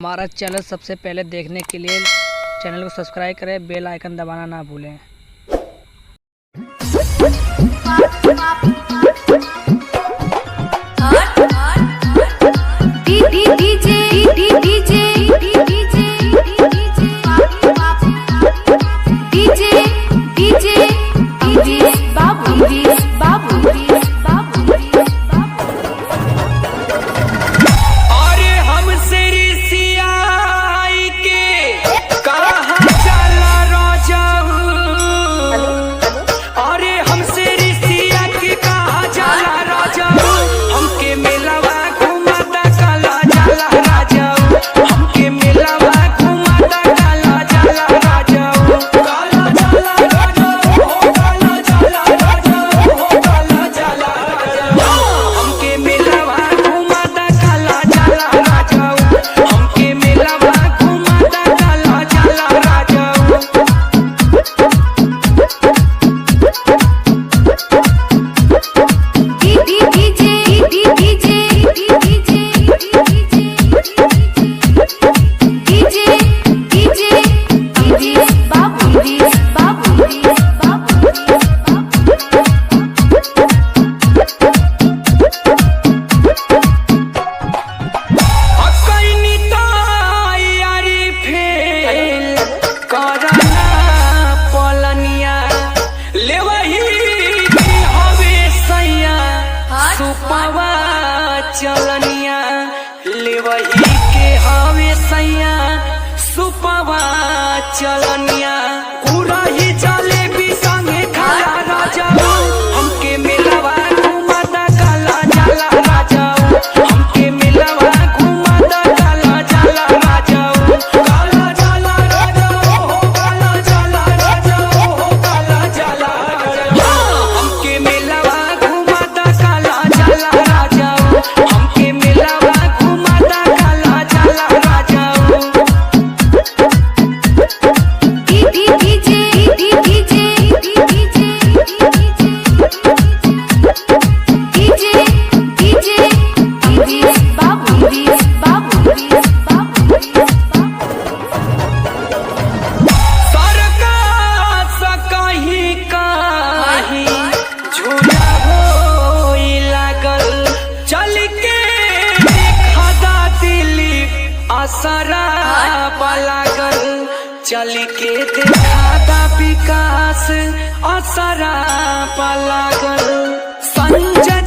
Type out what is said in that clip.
हमारा चैनल सबसे पहले देखने के लिए चैनल को सब्सक्राइब करें, बेल आइकन दबाना ना भूलें। चलनिया लेवही के हवे सैया सुपवा चलनिया पूरा ही चले भी संगे खाला राजा हमके मिलवा घुमाता काला जाला राजा हमके मिलवा घुमाता काला जाला राजा काला जाला राजा हो काला जाला राजा हो काला जाला राजा हमके मिलवा घुमाता काला जाला राजा हमके मिलवा घुमाता काला जाला राजा असरा लागल चल के देखा विकास असरा लागल संजय